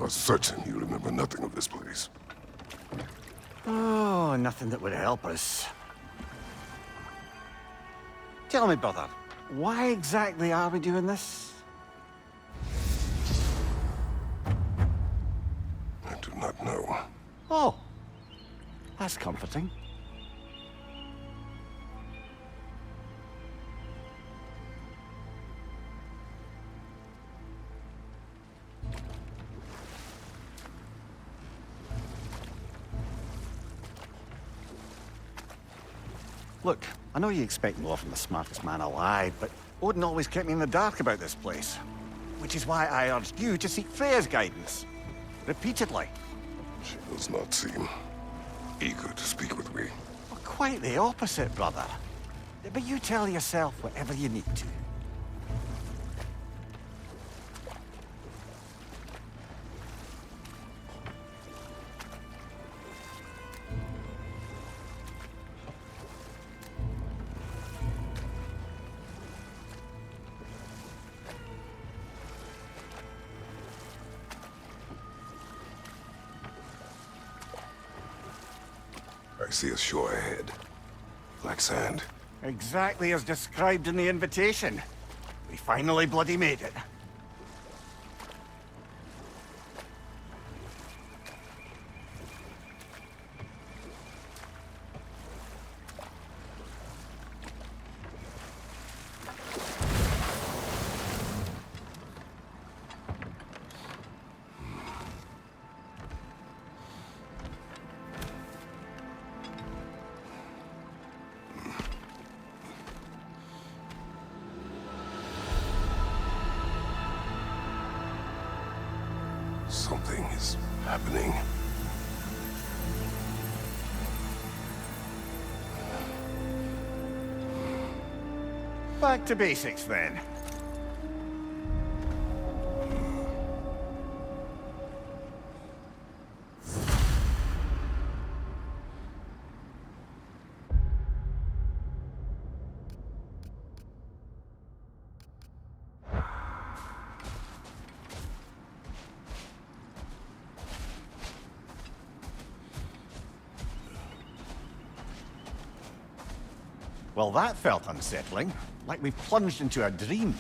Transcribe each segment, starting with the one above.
are certain you remember nothing of this place. Oh, nothing that would help us. Tell me, brother, why exactly are we doing this? I do not know. Oh, that's comforting. Look, I know you expect more from the smartest man alive, but Odin always kept me in the dark about this place. Which is why I urged you to seek Freya's guidance. Repeatedly. She does not seem eager to speak with me. Well, quite the opposite, brother. But you tell yourself whatever you need to. I see a shore ahead. Black sand. Exactly as described in the invitation. We finally bloody made it. Something is happening. Back to basics, then. Well, that felt unsettling. Like we plunged into a dream.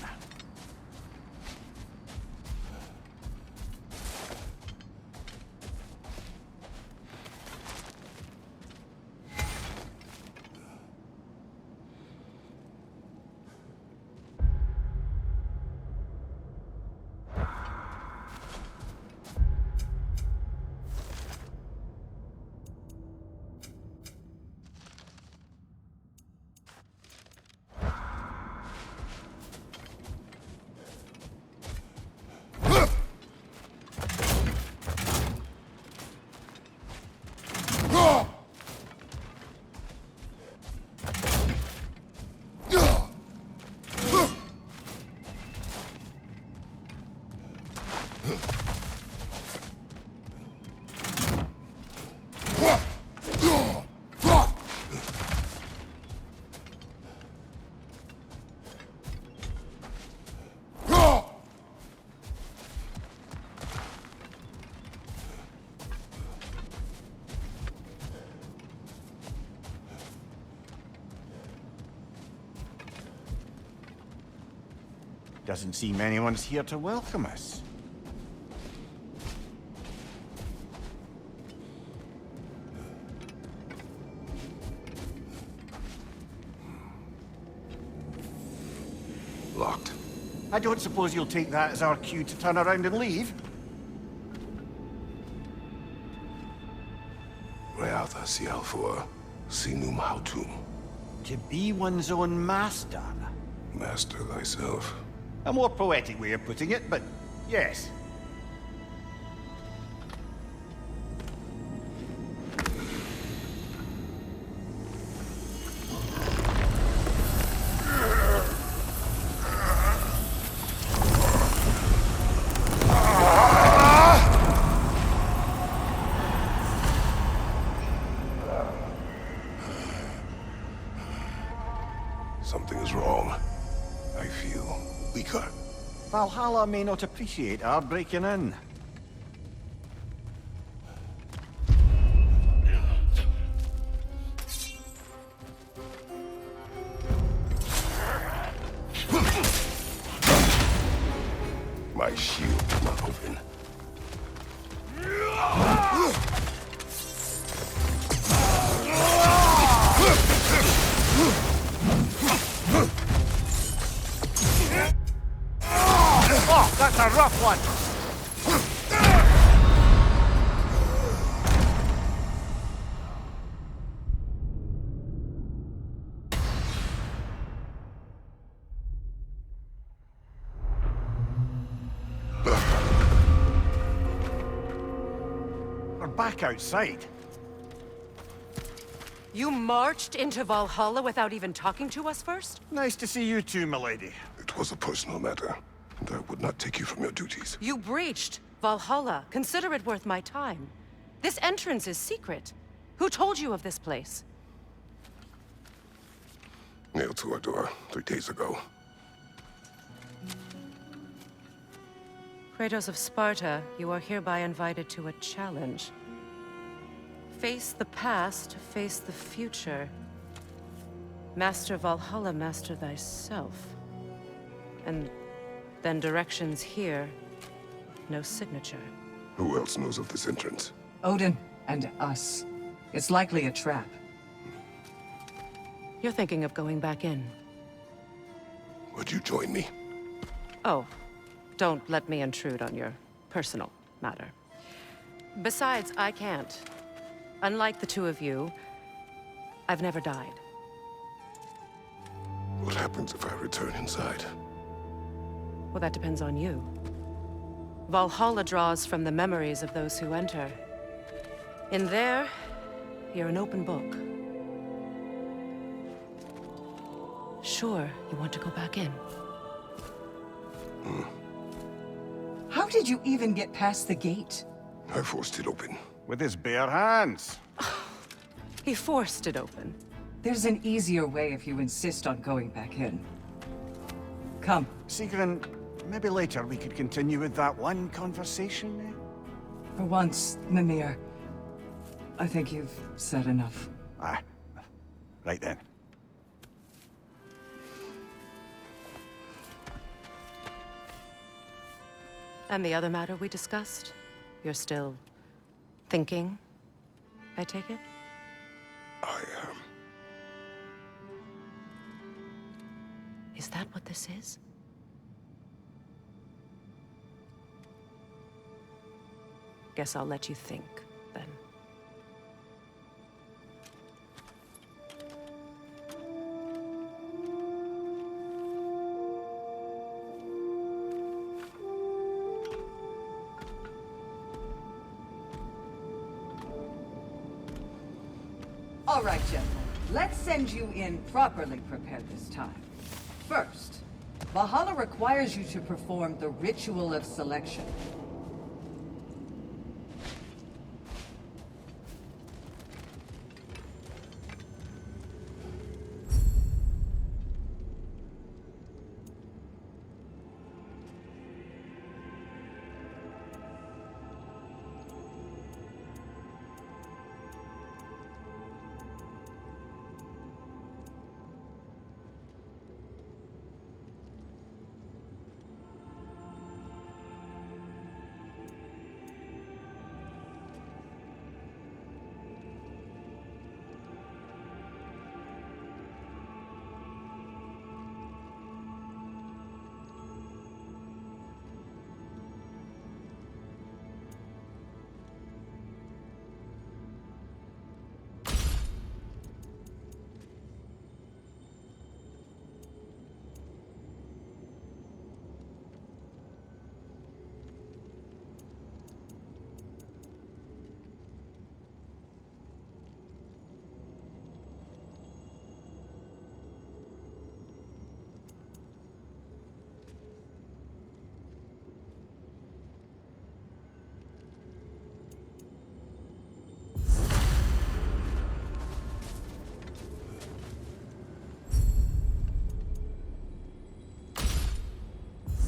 Doesn't seem anyone's here to welcome us. Locked. I don't suppose you'll take that as our cue to turn around and leave? Reatha Sialfur, Sinum Hautum. To be one's own master. Master thyself. A more poetic way of putting it, but yes. Something is wrong. I feel weaker. Valhalla may not appreciate our breaking in. Not open. Oh, that's a rough one! We're back outside. You marched into Valhalla without even talking to us first? Nice to see you too, milady. It was a personal matter, and I would not take you from your duties. You breached Valhalla. Consider it worth my time. This entrance is secret. Who told you of this place? Nailed to our door 3 days ago. Kratos of Sparta, you are hereby invited to a challenge. Face the past, face the future. Master Valhalla, master thyself. And then directions here, no signature. Who else knows of this entrance? Odin and us. It's likely a trap. You're thinking of going back in. Would you join me? Oh, don't let me intrude on your personal matter. Besides, I can't. Unlike the two of you, I've never died. What happens if I return inside? Well, that depends on you. Valhalla draws from the memories of those who enter. In there, you're an open book. Sure, you want to go back in. How did you even get past the gate? I forced it open. With his bare hands. He forced it open. There's an easier way if you insist on going back in. Come. Sigrun, maybe later we could continue with that one conversation, eh? For once, Mimir, I think you've said enough. Ah, right then. And the other matter we discussed? You're still thinking, I take it? I am. Is that what this is? Guess I'll let you think, then. All right, gentlemen. Let's send you in properly prepared this time. First, Valhalla requires you to perform the ritual of selection.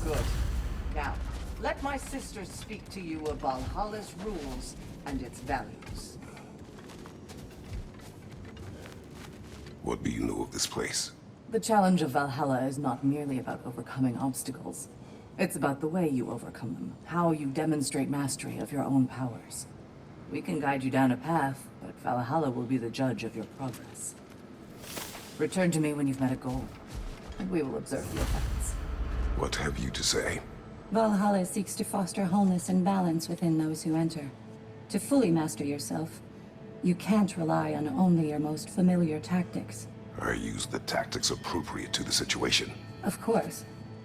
Good. Now, let my sisters speak to you of Valhalla's rules and its values. What do you know of this place? The challenge of Valhalla is not merely about overcoming obstacles. It's about the way you overcome them, how you demonstrate mastery of your own powers. We can guide you down a path, but Valhalla will be the judge of your progress. Return to me when you've met a goal, and we will observe the effects. What have you to say? Valhalla seeks to foster wholeness and balance within those who enter. To fully master yourself, you can't rely on only your most familiar tactics. I use the tactics appropriate to the situation. Of course,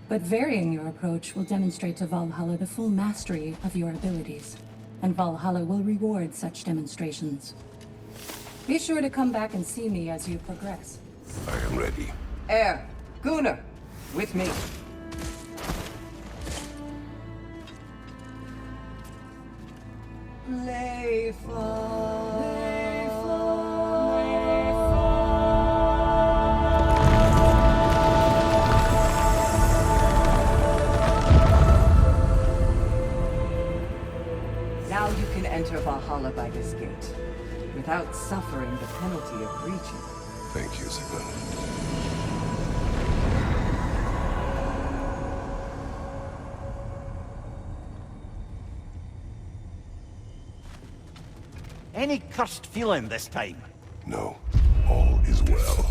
but varying your approach will demonstrate to Valhalla the full mastery of your abilities, and Valhalla will reward such demonstrations. Be sure to come back and see me as you progress. I am ready. Air, Gunnar, with me. Now you can enter Valhalla by this gate, without suffering the penalty of breaching. Thank you, Sigmund. Any cursed feeling this time? No, all is well.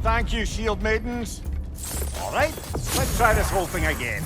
Thank you, shield maidens. All right, let's try this whole thing again.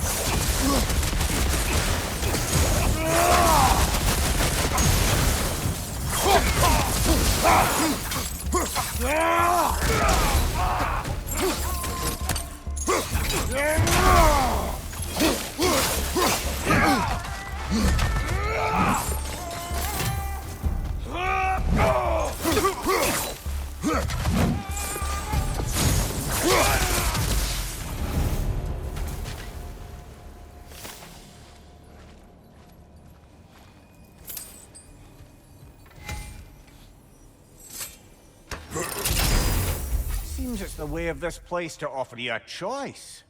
Seems it's the way of this place to offer you a choice.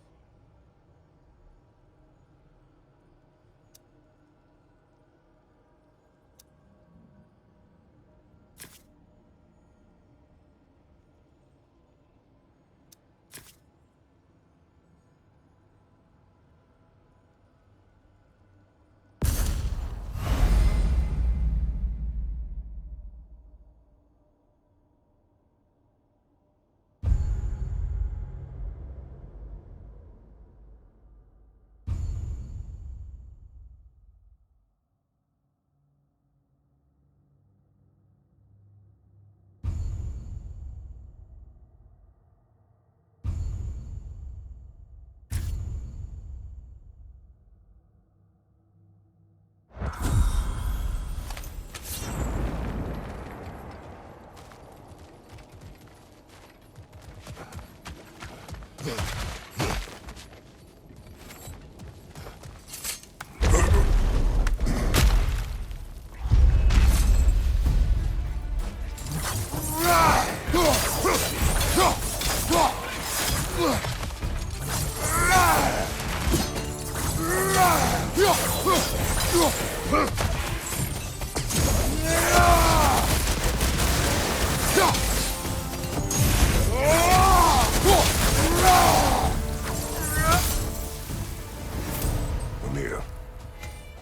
Amir,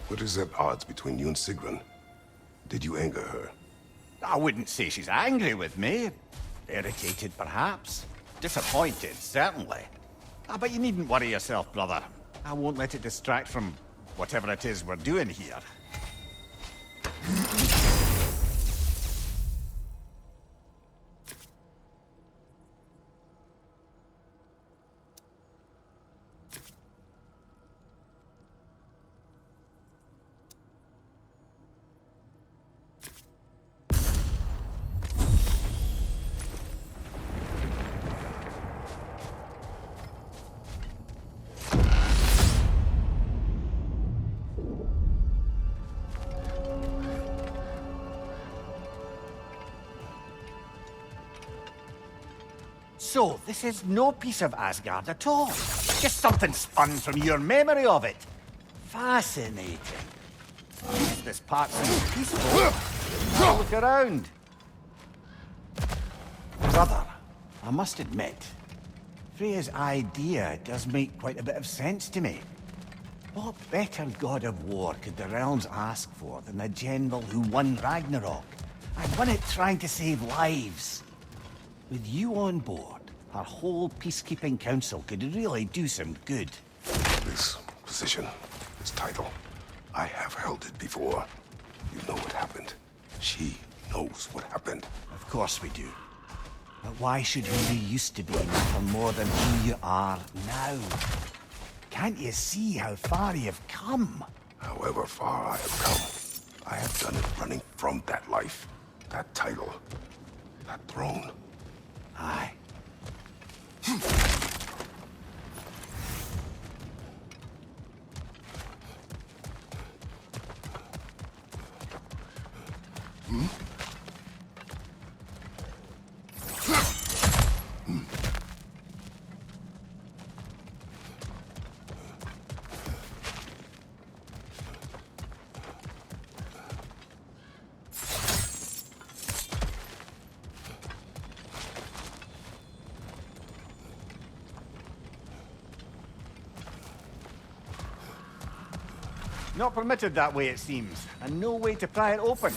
what is at odds between you and Sigrun? Did you anger her? I wouldn't say she's angry with me. Irritated, perhaps. Disappointed, certainly. But you needn't worry yourself, brother. I won't let it distract from whatever it is we're doing here. So, this is no piece of Asgard at all. Just something spun from your memory of it. Fascinating. This part seems peaceful. Now look around. Brother, I must admit, Freya's idea does make quite a bit of sense to me. What better god of war could the realms ask for than the general who won Ragnarok? And won it trying to save lives. With you on board, our whole peacekeeping council could really do some good. This position, this title, I have held it before. You know what happened. She knows what happened. Of course we do. But why should who you used to be matter more than who you are now? Can't you see how far you've come? However far I have come, I have done it running from that life, that title, that throne. Aye. Not permitted that way, it seems, and no way to pry it open.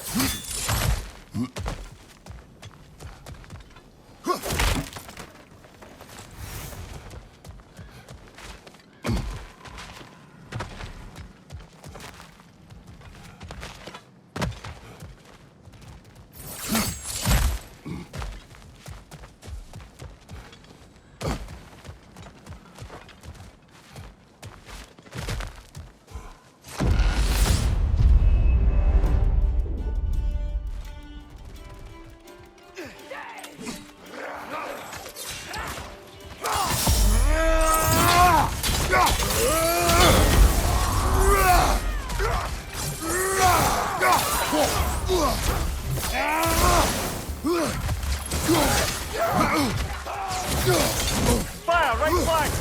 Fire, right flank!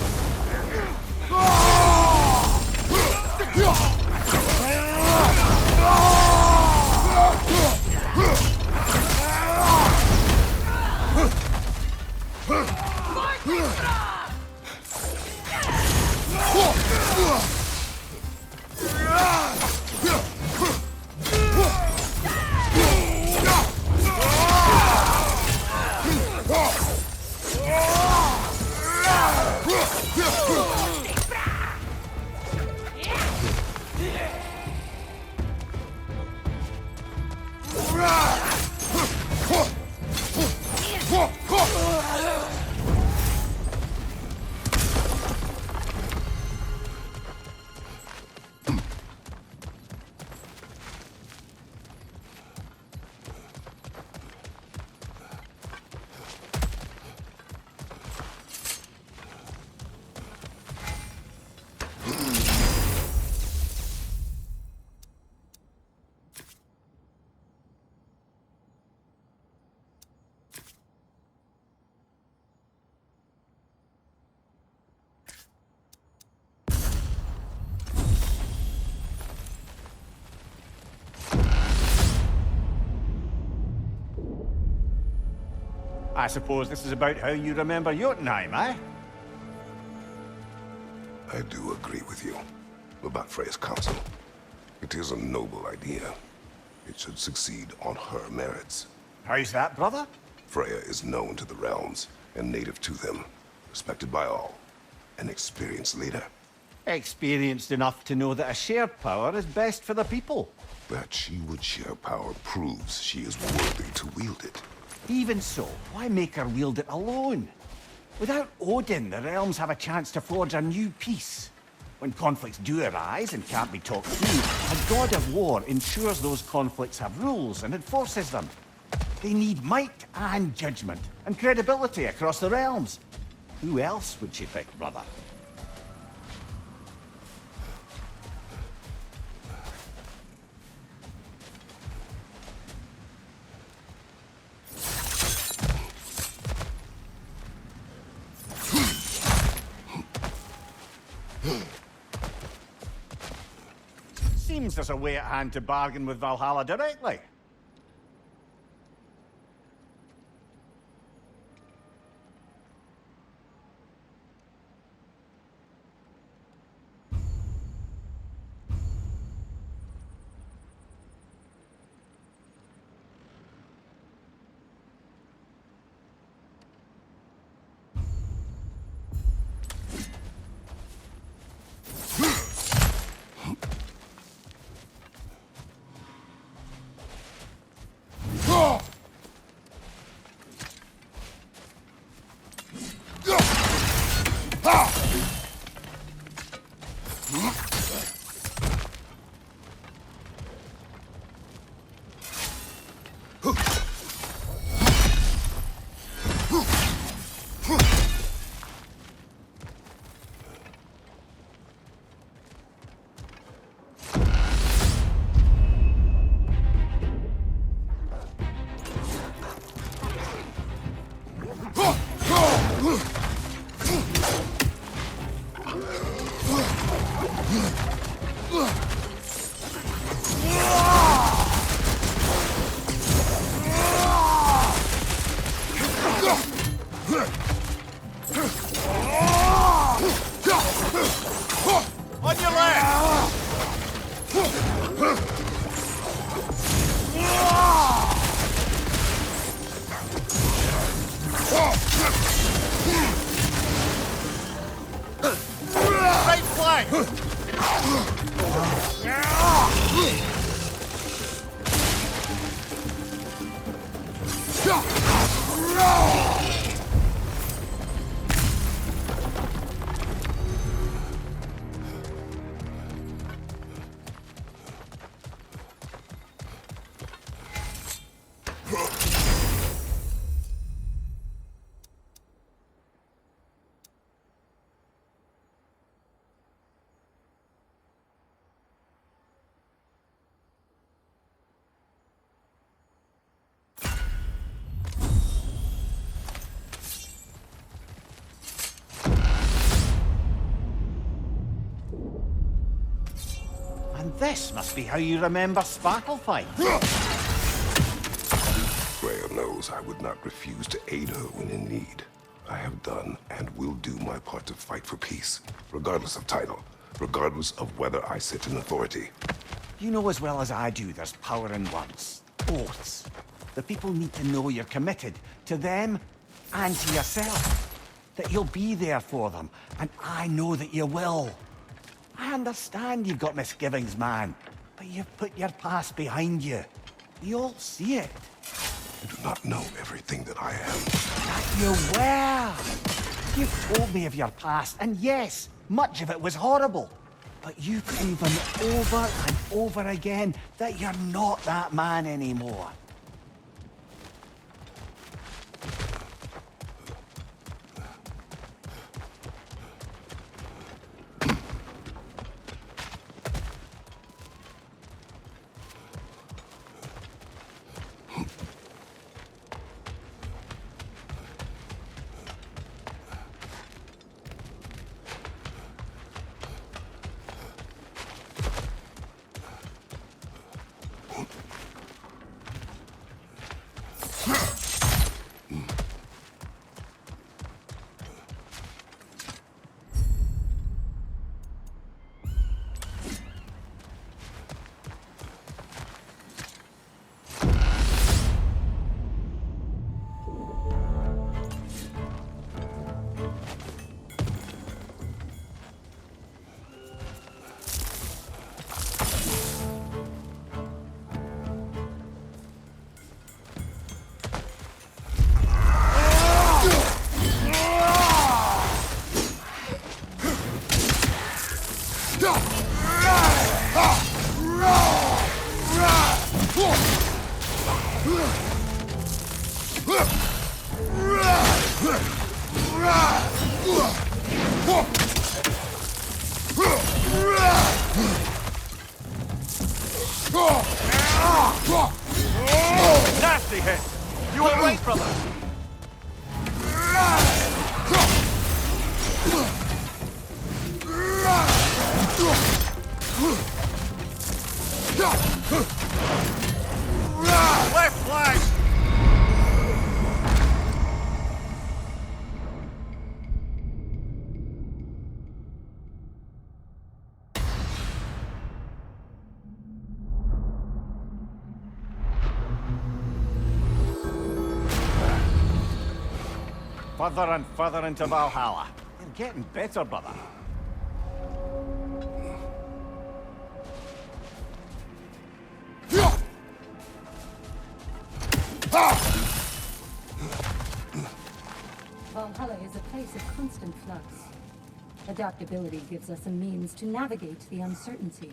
I suppose this is about how you remember Jotunheim, eh? I do agree with you about Freya's council. It is a noble idea. It should succeed on her merits. How's that, brother? Freya is known to the realms and native to them, respected by all, an experienced leader. Experienced enough to know that a shared power is best for the people. That she would share power proves she is worthy to wield it. Even so, why make her wield it alone? Without Odin, the realms have a chance to forge a new peace. When conflicts do arise and can't be talked through, a god of war ensures those conflicts have rules and enforces them. They need might and judgment, and credibility across the realms. Who else would she pick, brother? Seems there's a way at hand to bargain with Valhalla directly. Right flank! And this must be how you remember Sparklefight. Freya knows I would not refuse to aid her when in need. I have done and will do my part to fight for peace, regardless of title, regardless of whether I sit in authority. You know as well as I do there's power in words. Oaths. The people need to know you're committed to them and to yourself. That you'll be there for them, and I know that you will. I understand you've got misgivings, man, but you've put your past behind you. We all see it. You do not know everything that I am. That you were. You've told me of your past, and yes, much of it was horrible. But you've proven over and over again that you're not that man anymore. Nasty hit! You were right, brother! Left flank! Further and further into Valhalla. You're getting better, brother. Valhalla is a place of constant flux. Adaptability gives us a means to navigate the uncertainty.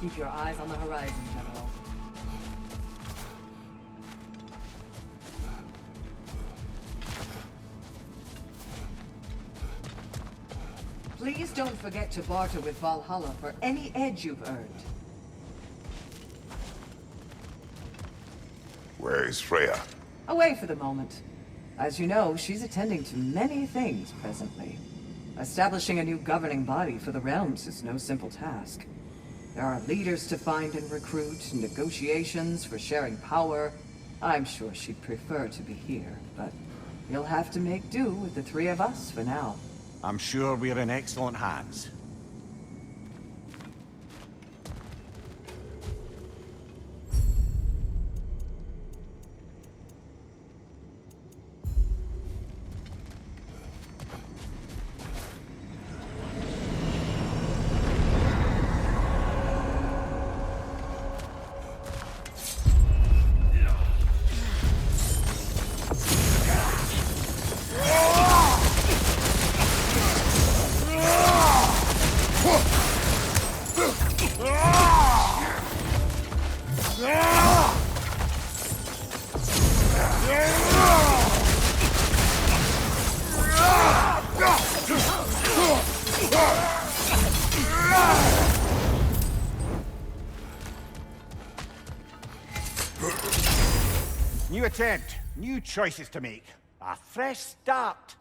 Keep your eyes on the horizon, General. Please don't forget to barter with Valhalla for any edge you've earned. Where is Freya? Away for the moment. As you know, she's attending to many things presently. Establishing a new governing body for the realms is no simple task. There are leaders to find and recruit, negotiations for sharing power, I'm sure she'd prefer to be here, but you'll have to make do with the three of us for now. I'm sure we're in excellent hands. New attempt, new choices to make. A fresh start.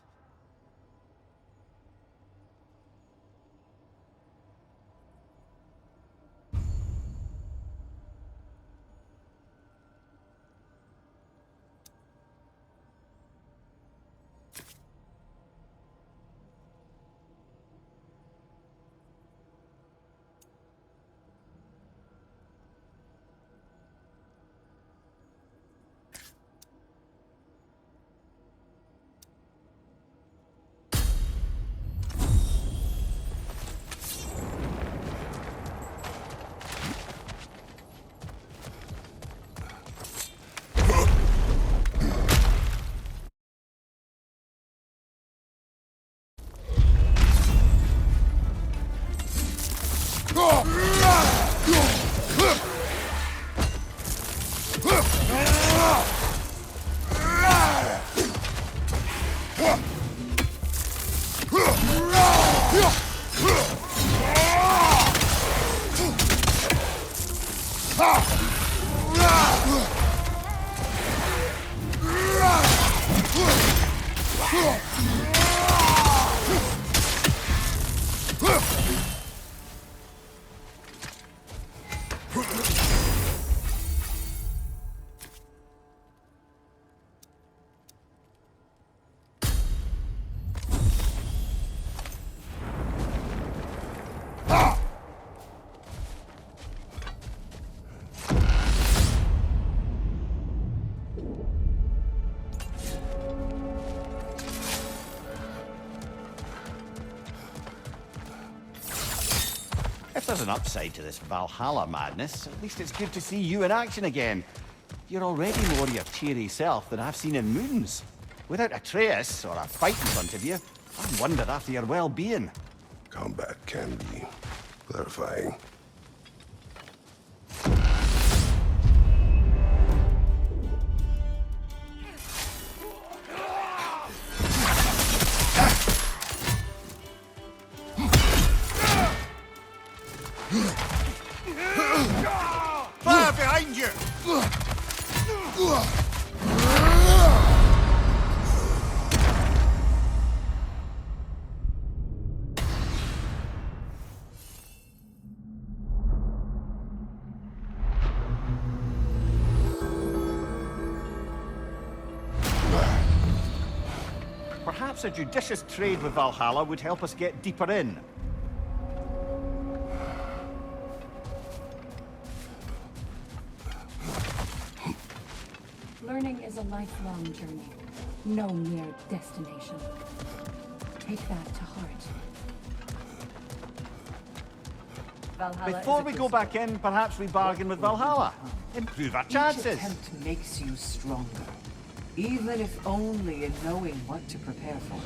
If there's an upside to this Valhalla madness, at least it's good to see you in action again. You're already more your cheery self than I've seen in moons. Without Atreus, or a fight in front of you, I wonder after your well-being. Combat can be clarifying. Fire behind you! Perhaps a judicious trade with Valhalla would help us get deeper in. Learning is a lifelong journey, no mere destination. Take that to heart. Valhalla Before we go back in, perhaps we bargain with Valhalla. Improve our chances. Each attempt makes you stronger, even if only in knowing what to prepare for.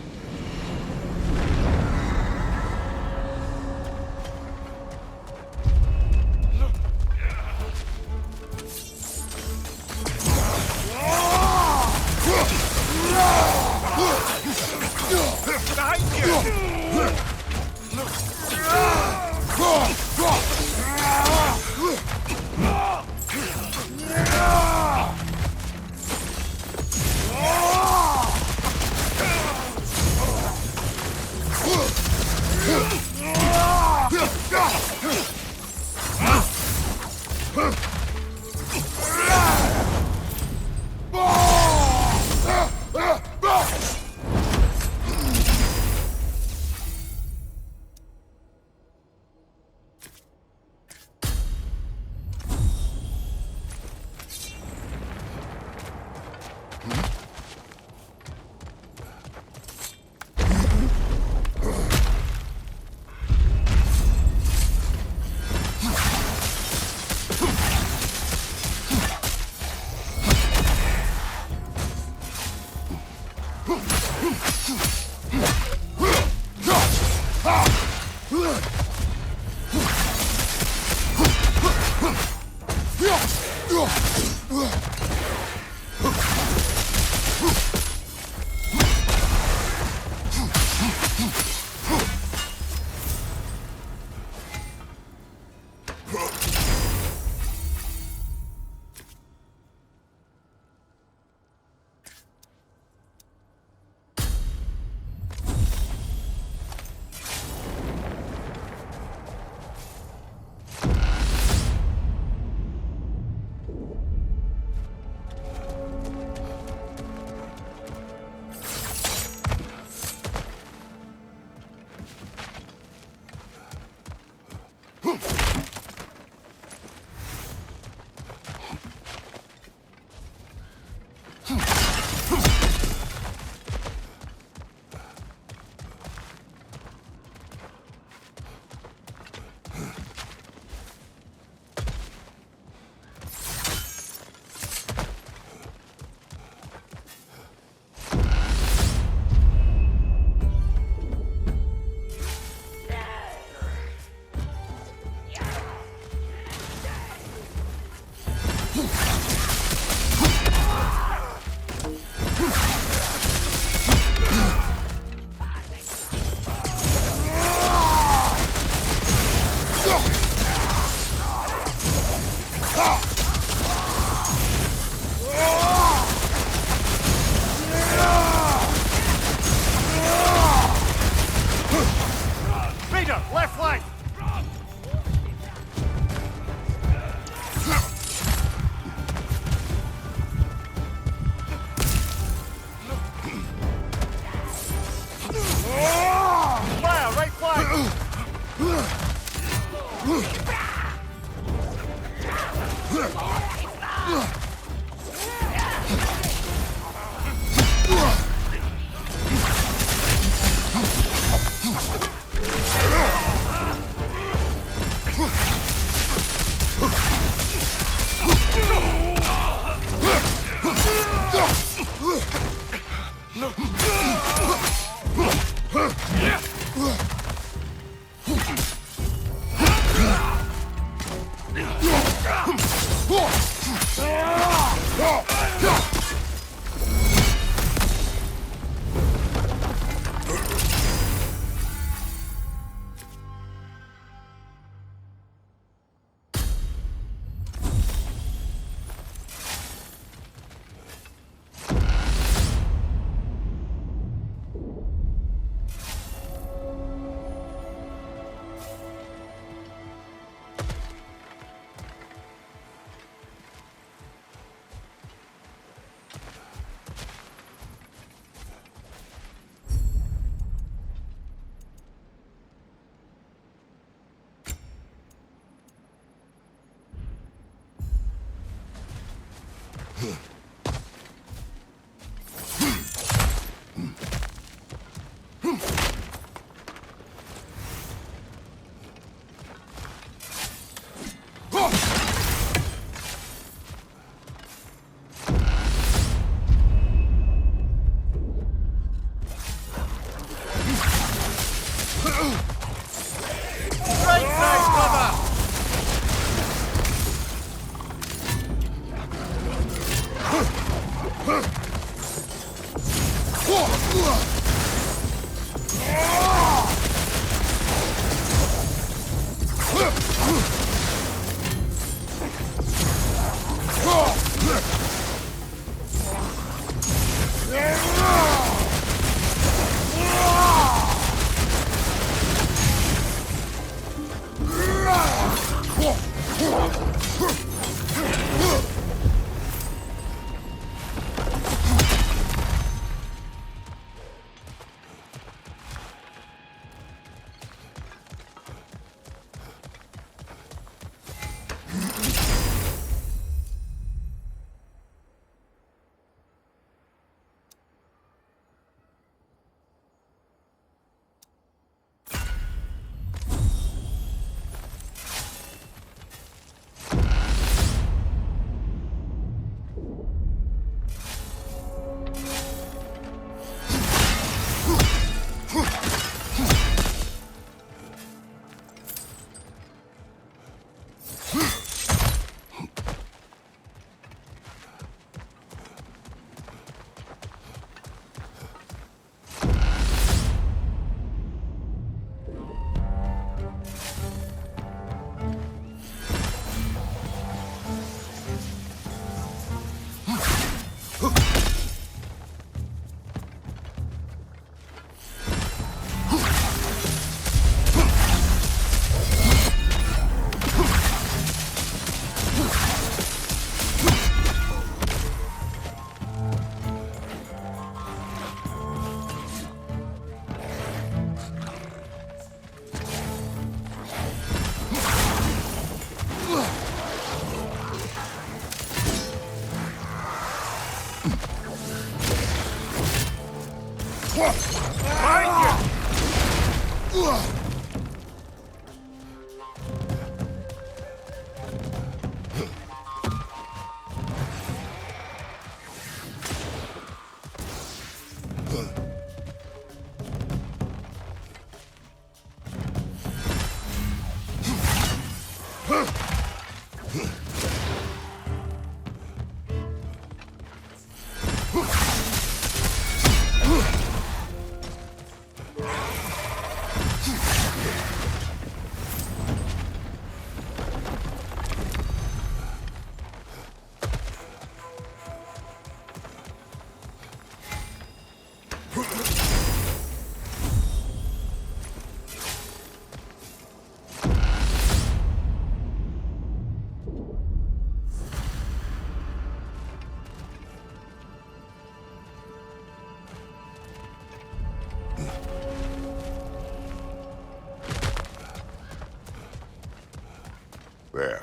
There.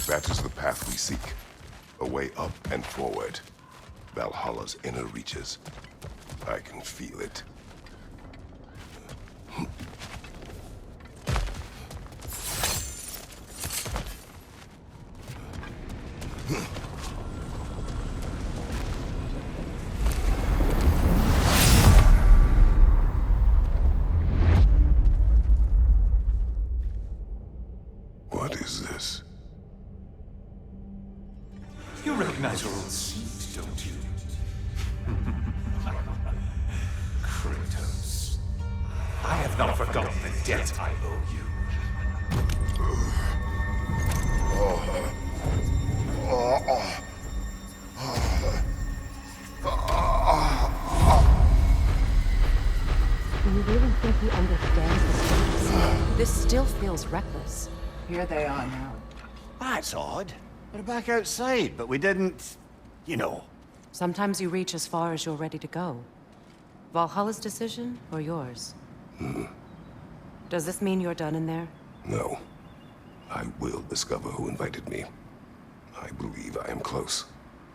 That is the path we seek. A way up and forward. Valhalla's inner reaches. I can feel it. What is this? You recognize your old seat, don't you? Kratos. I have not forgotten the debt I owe you. Do you really think he understands the stakes? This still feels reckless. Here they are now. That's odd. We're back outside, but we didn't... you know. Sometimes you reach as far as you're ready to go. Valhalla's decision, or yours? Does this mean you're done in there? No. I will discover who invited me. I believe I am close.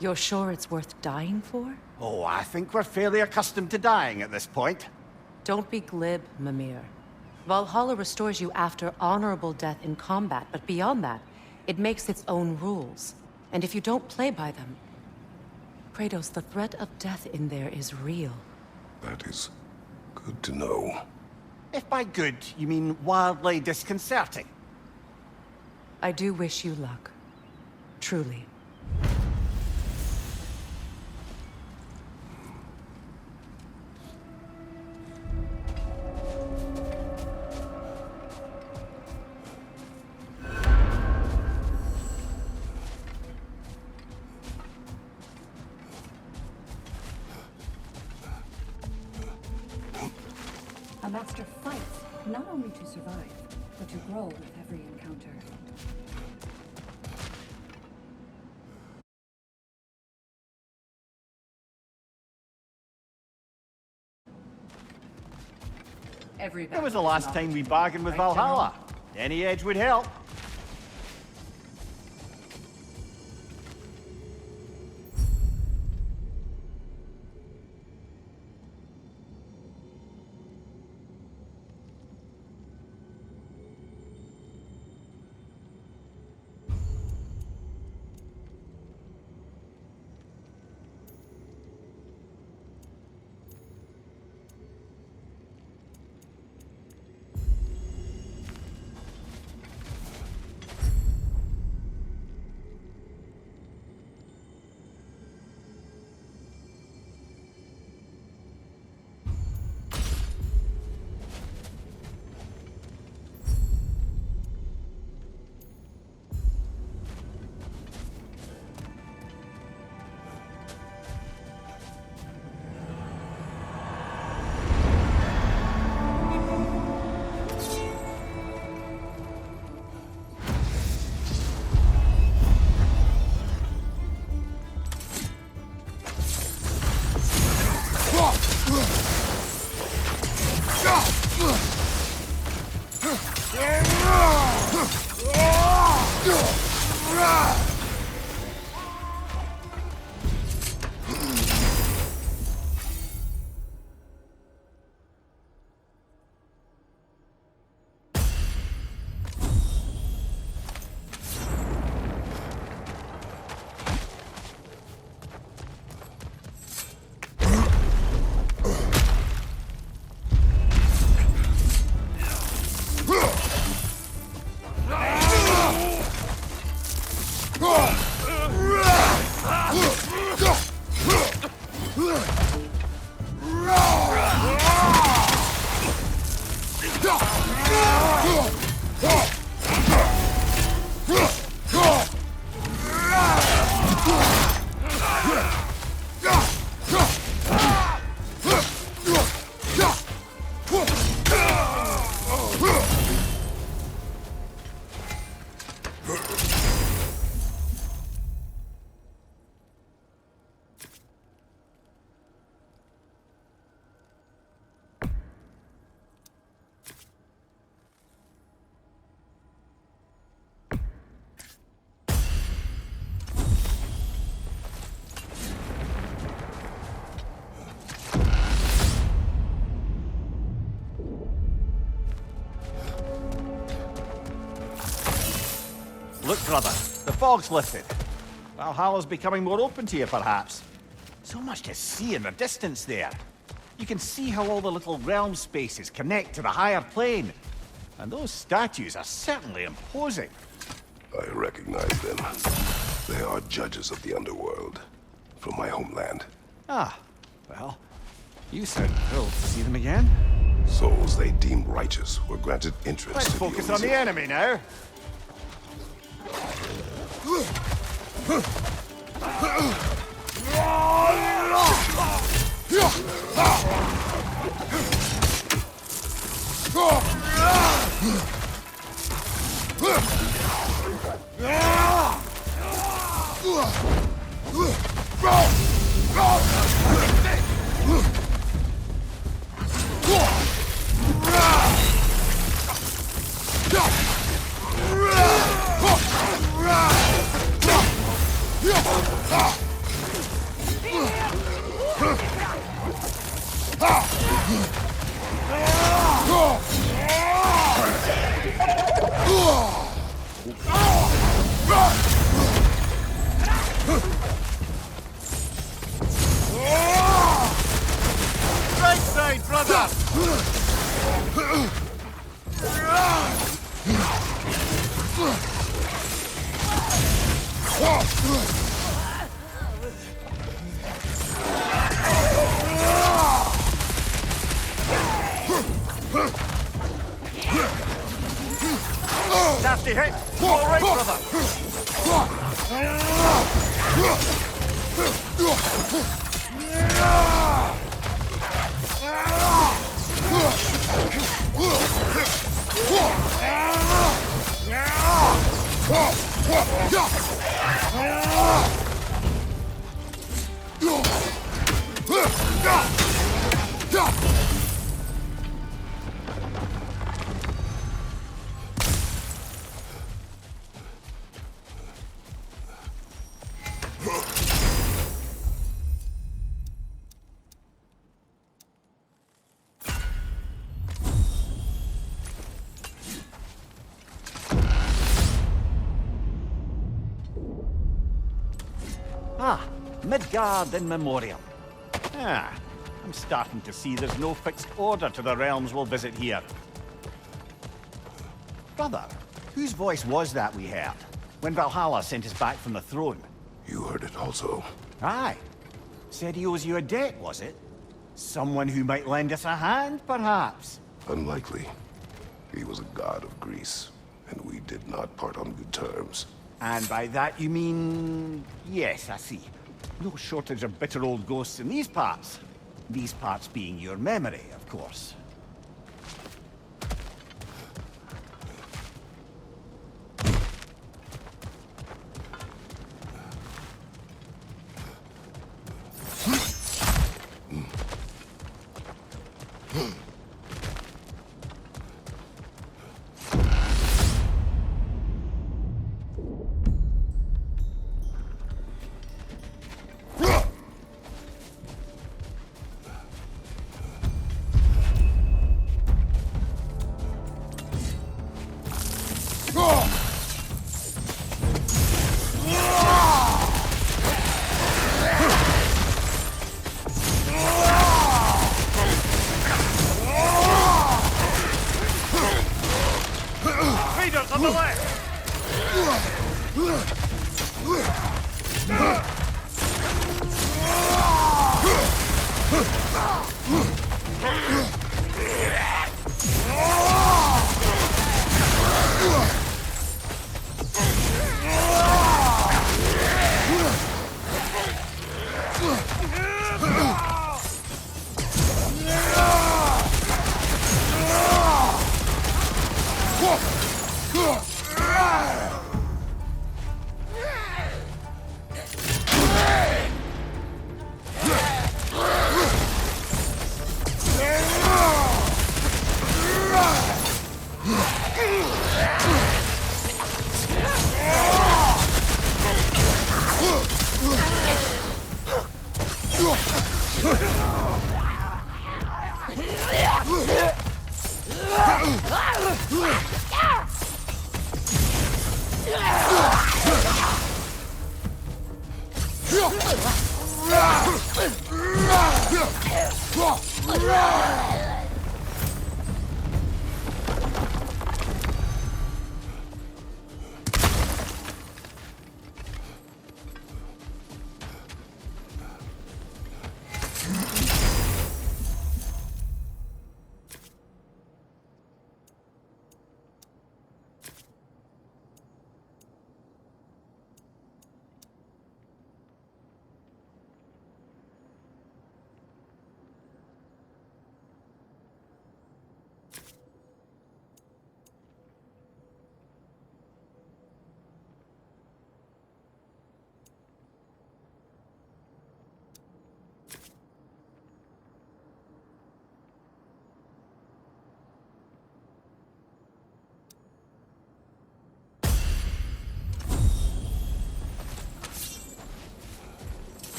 You're sure it's worth dying for? Oh, I think we're fairly accustomed to dying at this point. Don't be glib, Mimir. Valhalla restores you after honorable death in combat, but beyond that, it makes its own rules. And if you don't play by them... Kratos, the threat of death in there is real. That is good to know. If by good, you mean wildly disconcerting. I do wish you luck. Truly. A master fights not only to survive, but to grow with every encounter. Every When was the last time we bargained with Valhalla? Any edge would help. Look, brother, the fog's lifted. Valhalla's becoming more open to you, perhaps. So much to see in the distance there. You can see how all the little realm spaces connect to the higher plane. And those statues are certainly imposing. I recognize them. They are judges of the underworld. From my homeland. Ah, well, you sound thrilled to see them again. Souls they deemed righteous were granted entrance Let's to focus the on the enemy now. Right side, brother! Nasty hit! All right, brother! Ah, Midgard in memoriam. Ah, I'm starting to see there's no fixed order to the realms we'll visit here. Brother, whose voice was that we heard when Valhalla sent us back from the throne? You heard it also. Aye. Said he owes you a debt, was it? Someone who might lend us a hand, perhaps? Unlikely. He was a god of Greece, and we did not part on good terms. And by that you mean... Yes, I see. No shortage of bitter old ghosts in these parts. These parts being your memory, of course.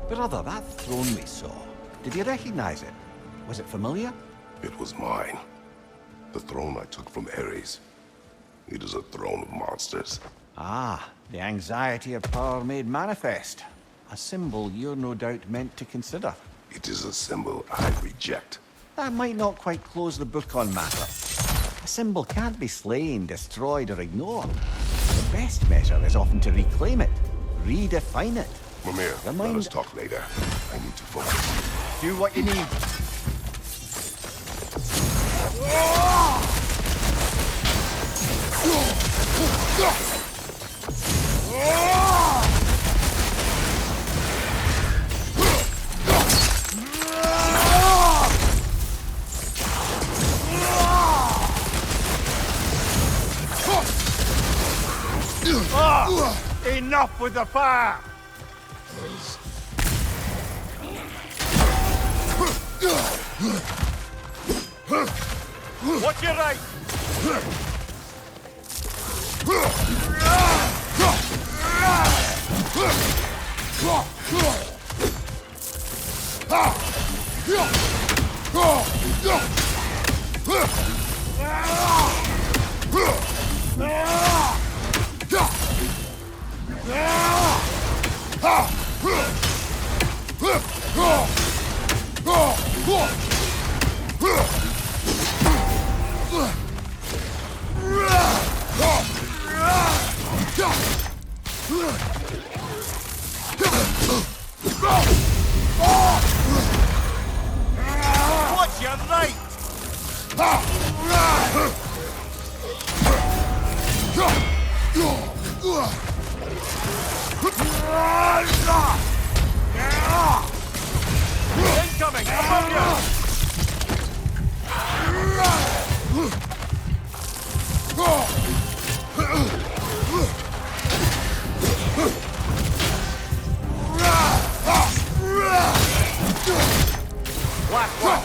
Brother, that throne we saw, did you recognize it? Was it familiar? It was mine. The throne I took from Ares. It is a throne of monsters. Ah, the anxiety of power made manifest. A symbol you're no doubt meant to consider. It is a symbol I reject. That might not quite close the book on matter. A symbol can't be slain, destroyed, or ignored. The best measure is often to reclaim it, redefine it. Mimir, let us talk later. I need to focus. Do what you need. Enough with the fire! Watch your right! Watch your right! Incoming! Above you! Black one!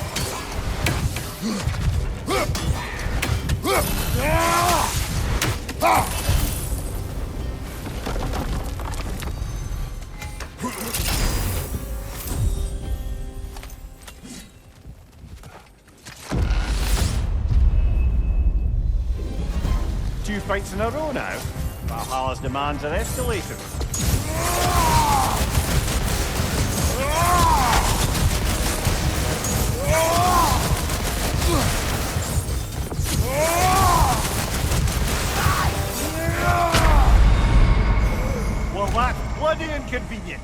Two fights in a row now. Valhalla's demands are escalating. We'll Well, that's bloody inconvenient.